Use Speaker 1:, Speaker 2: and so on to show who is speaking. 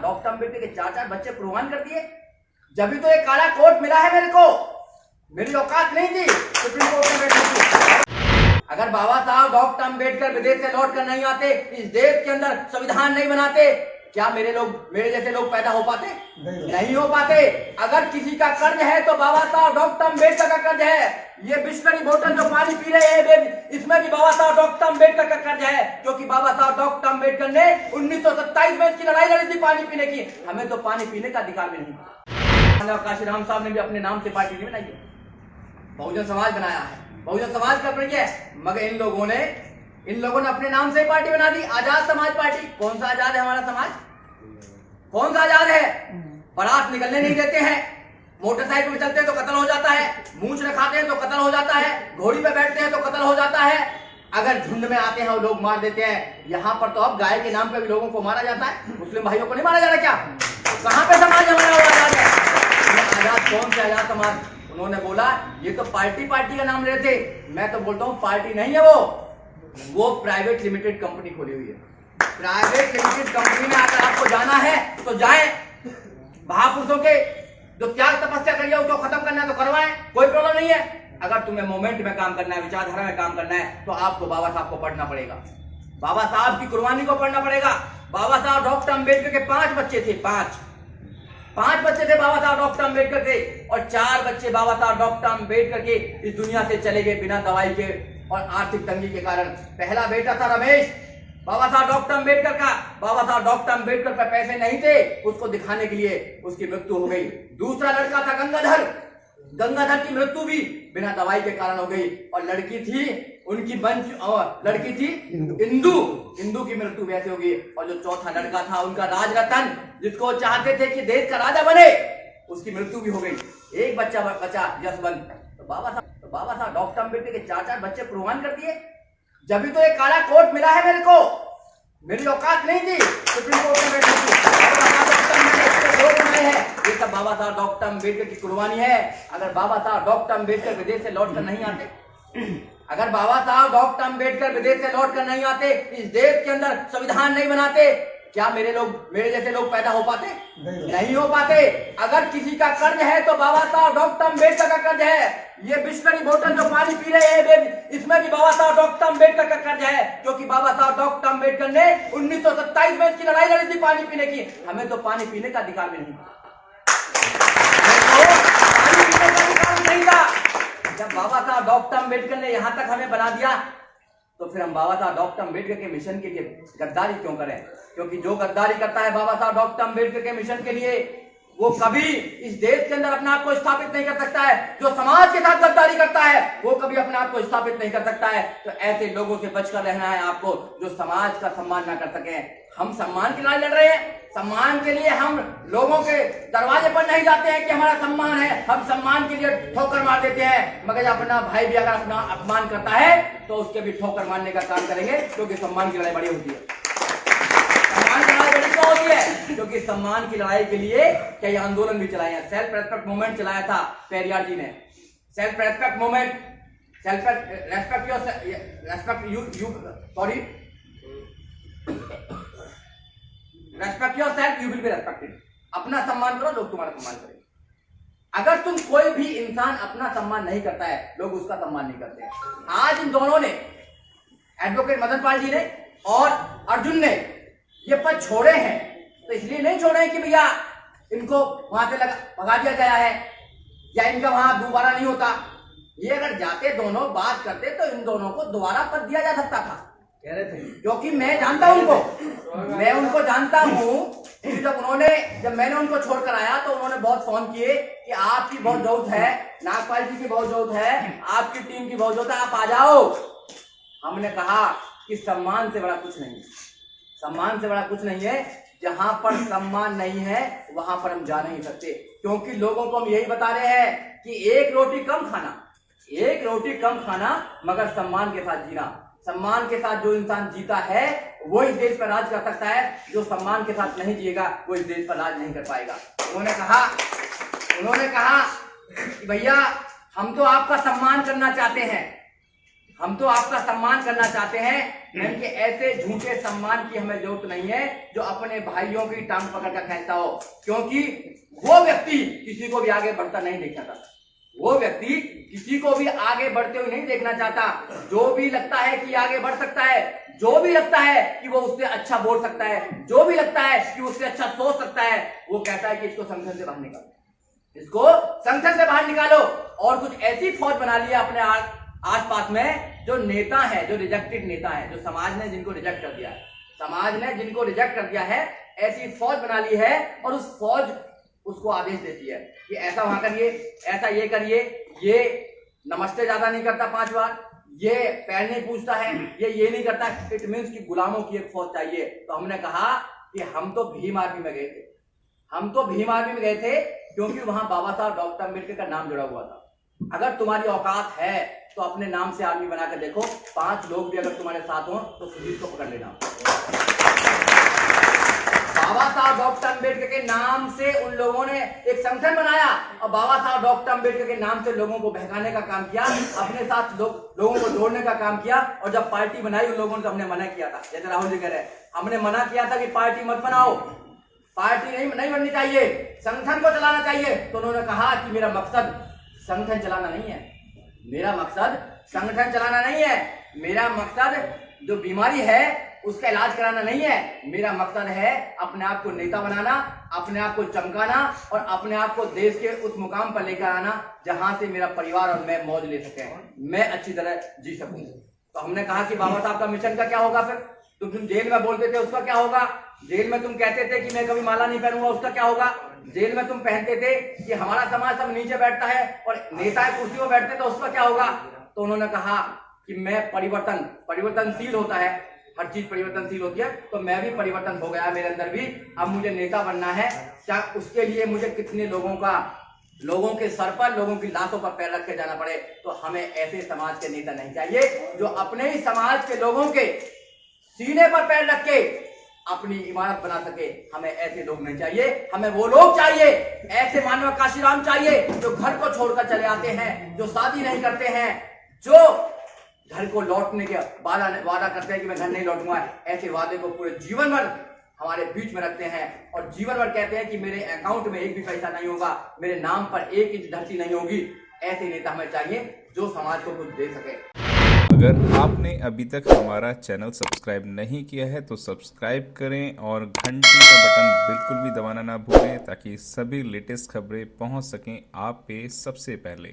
Speaker 1: Doctor Ambedkar के 4 बच्चे कुर्बान कर दिए। जब भी तो एक काला कोट मिला है मेरे को, मेरी औकात नहीं थी सुप्रीम कोर्ट में बैठने की। अगर बाबा साहब डॉक्टर अम्बेडकर विदेश से लौट कर नहीं आते, इस देश के अंदर संविधान नहीं बनाते, क्या मेरे जैसे लोग पैदा हो पाते? नहीं हो पाते। अगर किसी का कर्ज है तो बाबा साहब डॉक्टर अम्बेडकर का कर्ज है। ये बिस्लरी बोतल जो पानी पी रहे हैं इसमें भी बाबा साहब डॉक्टर अम्बेडकर का कर्ज है, क्योंकि बाबा साहब डॉक्टर अम्बेडकर ने 1927 में इसकी लड़ाई लड़ी थी पानी पीने की। हमें तो पानी पीने का अधिकार भी नहीं। काशीराम साहब ने भी अपने नाम से पार्टी नहीं बनाई है, बहुजन समाज बनाया है, बहुजन समाज का प्रिय है। मगर इन लोगों ने अपने नाम से ही पार्टी बना दी, आजाद समाज पार्टी। कौन सा आजाद है हमारा समाज? कौन सा आजाद है? बारात निकलने नहीं देते हैं, मोटरसाइकिल पे चलते हैं तो कत्ल हो जाता है, मूंछ रखाते हैं तो कत्ल हो जाता है, घोड़ी पे बैठते हैं तो कत्ल हो जाता है, अगर झुंड में आते हैं और लोग मार देते हैं। यहाँ पर तो अब गाय के नाम पे भी लोगों को मारा जाता है। मुस्लिम भाइयों को नहीं मारा जा रहा क्या? कहाँ पे समाज हमारा आजाद है? आजाद कौन से आजाद समाज? उन्होंने बोला ये तो पार्टी का नाम ले रहे थे। मैं तो बोलता हूँ पार्टी नहीं है वो प्राइवेट लिमिटेड कंपनी खोली हुई है। प्राइवेट लिमिटेड कंपनी में अगर आपको जाना है तो जाएं, महापुरुषों के जो त्याग तपस्या करी है उसको खत्म करना है तो करवाएं, कोई प्रॉब्लम नहीं है। अगर तुम्हें मोमेंट में काम करना है, विचारधारा में काम करना है, तो आपको बाबा साहब को पढ़ना पड़ेगा, बाबा साहब की कुर्बानी को पढ़ना पड़ेगा। बाबा साहब डॉक्टर अम्बेडकर के 5 बच्चे थे, 5 बच्चे थे बाबा साहब डॉक्टर अम्बेडकर के, और 4 बच्चे बाबा साहब डॉक्टर अम्बेडकर के इस दुनिया से चले गए बिना दवाई के और आर्थिक तंगी के कारण। पहला बेटा था रमेश, बाबा साहब डॉक्टर अम्बेडकर का। बाबा साहब डॉक्टर अम्बेडकर पर पैसे नहीं थे, उसको दिखाने के लिए उसकी मृत्यु हो गई। दूसरा लड़का था गंगाधर की मृत्यु भी बिना दवाई के कारण हो गई। और लड़की थी लड़की थी इंदू की मृत्यु वैसे हो गई। और जो चौथा लड़का था उनका राजरतन, जिसको चाहते थे कि देश का राजा बने, उसकी मृत्यु भी हो गई। एक बच्चा बचा जसवंत। तो बाबा साहब डॉक्टर अम्बेडकर के 4 बच्चे कुर्बान कर दिए। जब भी तो एक काला कोट मिला है मेरे को, मेरी औकात नहीं थी सुप्रीम कोर्ट में बैठने की। ये सब बाबा साहब डॉक्टर अम्बेडकर की कुर्बानी है। अगर बाबा साहब डॉक्टर अम्बेडकर विदेश से लौट कर नहीं आते, अगर बाबा साहब डॉक्टर अम्बेडकर विदेश से लौट कर नहीं आते, इस देश के अंदर संविधान नहीं बनाते, क्या मेरे जैसे लोग पैदा हो पाते? नहीं हो पाते। अगर किसी का कर्ज है तो बाबा साहब डॉक्टर अम्बेडकर का कर्ज है। ये बिस्लरी बोतल जो पानी पी रहे हैं इसमें भी बाबा साहब डॉक्टर अम्बेडकर का कर्ज है, क्योंकि बाबा साहब डॉक्टर अम्बेडकर ने 1927 में इसकी लड़ाई लड़ी थी पानी पीने की। हमें तो पानी पीने का अधिकार भी नहीं था। जब बाबा साहब डॉक्टर अम्बेडकर ने यहां तक हमें बना दिया, तो फिर हम बाबा साहब डॉक्टर अम्बेडकर के मिशन के लिए गद्दारी क्यों करें? क्योंकि जो गद्दारी करता है बाबा साहब डॉक्टर अम्बेडकर के मिशन के लिए, वो कभी इस देश के अंदर अपने आप को स्थापित नहीं कर सकता है। जो समाज के साथ गद्दारी करता है वो कभी अपने आप को स्थापित नहीं कर सकता है। तो ऐसे लोगों से बचकर रहना है आपको, जो समाज का सम्मान ना कर सके। हम सम्मान की लड़ाई लड़ रहे हैं, सम्मान के लिए हम लोगों के दरवाजे पर नहीं जाते हैं कि हमारा सम्मान है, हम सम्मान के लिए ठोकर मार देते हैं। मगर अपना भाई भी अगर अपना अपमान करता है तो उसके भी ठोकर मारने का काम करेंगे, क्योंकि सम्मान की लड़ाई बड़ी होती है। सम्मान की लड़ाई बड़ी क्यों होती है? क्योंकि सम्मान की लड़ाई के लिए कई आंदोलन भी चलाए हैं। सेल्फ रेस्पेक्ट मूवमेंट चलाया था पेरियार जी ने। Self respect movement, respect yourself you will be respected. अपना सम्मान करो, लोग तुम्हारा सम्मान करेंगे। अगर तुम कोई भी इंसान अपना सम्मान नहीं करता है, लोग उसका सम्मान नहीं करते। आज इन दोनों ने, एडवोकेट मदन पाल जी ने और अर्जुन ने, ये पद छोड़े हैं तो इसलिए नहीं छोड़े हैं कि भैया इनको वहां से भगा दिया गया है या इनका वहां दोबारा नहीं होता। ये अगर जाते दोनों बात करते तो इन दोनों को दोबारा पद दिया जा सकता था, क्योंकि मैं जानता हूं मैं उनको जानता हूं। जब मैंने उनको छोड़कर आया तो उन्होंने बहुत फोन किए कि आपकी बहुत जरूरत है, नागपाल जी की बहुत जरूरत है, आपकी टीम की बहुत जरूरत है, आप आ जाओ। हमने कहा कि सम्मान से बड़ा कुछ नहीं है, सम्मान से बड़ा कुछ नहीं है। जहां पर सम्मान नहीं है वहां पर हम जा नहीं सकते, क्योंकि लोगों को हम यही बता रहे हैं कि एक रोटी कम खाना मगर सम्मान के साथ जीना। सम्मान के साथ जो इंसान जीता है वो इस देश पर राज कर सकता है, जो सम्मान के साथ नहीं जिएगा वो इस देश पर राज नहीं कर पाएगा। उन्होंने कहा कि भैया हम तो आपका सम्मान करना चाहते हैं, हम तो आपका सम्मान करना चाहते हैं, लेकिन ऐसे झूठे सम्मान की हमें जरूरत नहीं है जो अपने भाइयों की टांग पकड़ कर खींचता हो, क्योंकि वो व्यक्ति किसी को भी आगे बढ़ता नहीं देखना चाहता। वो व्यक्ति किसी को भी आगे बढ़ते हुए नहीं देखना चाहता। जो भी लगता है कि आगे बढ़ सकता है, जो भी लगता है कि वो उससे अच्छा बोल सकता है, जो भी लगता है कि उससे अच्छा सोच सकता है, वो कहता है कि इसको संगठन से बाहर निकालो, इसको संगठन से बाहर निकालो। और कुछ ऐसी फौज बना लिया अपने आसपास में जो नेता है, जो रिजेक्टेड नेता है, जो समाज ने जिनको रिजेक्ट कर दिया है, समाज ने जिनको रिजेक्ट कर दिया है, ऐसी फौज बना ली है। और उस फौज उसको आदेश देती है कि ऐसा वहां करिए, ऐसा ये करिए, ये नमस्ते ज्यादा नहीं करता 5 बार, ये पैर नहीं पूछता है, ये नहीं करता। इट मीन्स कि गुलामों की एक फौज चाहिए। तो हमने कहा कि हम तो भीम आर्मी में गए थे, हम तो भीम आर्मी में गए थे क्योंकि वहां बाबा साहब डॉक्टर अम्बेडकर का नाम जुड़ा हुआ था। अगर तुम्हारी औकात है तो अपने नाम से आर्मी बनाकर देखो, 5 लोग भी अगर तुम्हारे साथ हो तो सुजीत को पकड़ लेना। बाबा साहब डॉक्टर अम्बेडकर के नाम से उन लोगों ने एक संगठन बनाया और बाबा साहब डॉक्टर अम्बेडकर के नाम से लोगों को बहकाने का काम किया, अपने साथ लोगों को जोड़ने का काम किया। और जब पार्टी बनाई उन लोगों ने तो हमने मना किया था, जैसे राहुल जी कह रहे हैं, हमने मना किया था कि पार्टी मत बनाओ, पार्टी नहीं बननी चाहिए, संगठन को चलाना चाहिए। तो उन्होंने कहा कि मेरा मकसद संगठन चलाना नहीं है, मेरा मकसद संगठन चलाना नहीं है, मेरा मकसद जो बीमारी है उसका इलाज कराना नहीं है, मेरा मकसद है अपने आप को नेता बनाना, अपने आप को चमकाना और अपने आप को देश के उस मुकाम पर लेकर आना जहां से मेरा परिवार और मैं मौज ले सके, मैं अच्छी तरह जी सकूं। तो हमने कहा कि बाबा साहब का मिशन का क्या होगा, फिर तुम जेल में बोलते थे उसका क्या होगा, जेल में तुम कहते थे कि मैं कभी माला नहीं पहनूंगा उसका क्या होगा, जेल में तुम पहनते थे कि हमारा समाज सब नीचे बैठता है और नेता कुर्सी में बैठते तो उसका क्या होगा। तो उन्होंने कहा कि मैं परिवर्तनशील होता है, हर चीज परिवर्तनशील होती है, तो मैं भी परिवर्तन हो गया मेरे अंदर भी। अब मुझे नेता बनना है, चाहे उसके लिए मुझे कितने लोगों के सर पर, लोगों की लाशों पर पैर रख के जाना पड़े। तो हमें ऐसे समाज के नेता नहीं चाहिए जो अपने ही समाज के लोगों के सीने पर पैर रख के अपनी इमारत बना सके। हमें ऐसे लोग नहीं चाहिए, हमें वो लोग चाहिए, ऐसे मानव काशीराम चाहिए जो घर को छोड़कर चले आते हैं, जो शादी नहीं करते हैं, जो घर को लौटने के वादा करते हैं कि मैं घर नहीं लौटूंगा। ऐसे वादे को पूरे जीवन भर हमारे बीच में रखते हैं और जीवन भर कहते हैं कि मेरे अकाउंट में एक भी पैसा नहीं होगा, मेरे नाम पर 1 इंच धरती नहीं होगी। ऐसे नेता हमें चाहिए जो समाज को कुछ दे सके।
Speaker 2: अगर आपने अभी तक हमारा चैनल सब्सक्राइब नहीं किया है तो सब्सक्राइब करें और घंटी का बटन बिल्कुल भी दबाना ना भूलें ताकि सभी लेटेस्ट खबरें पहुंच सकें आप पे सबसे पहले।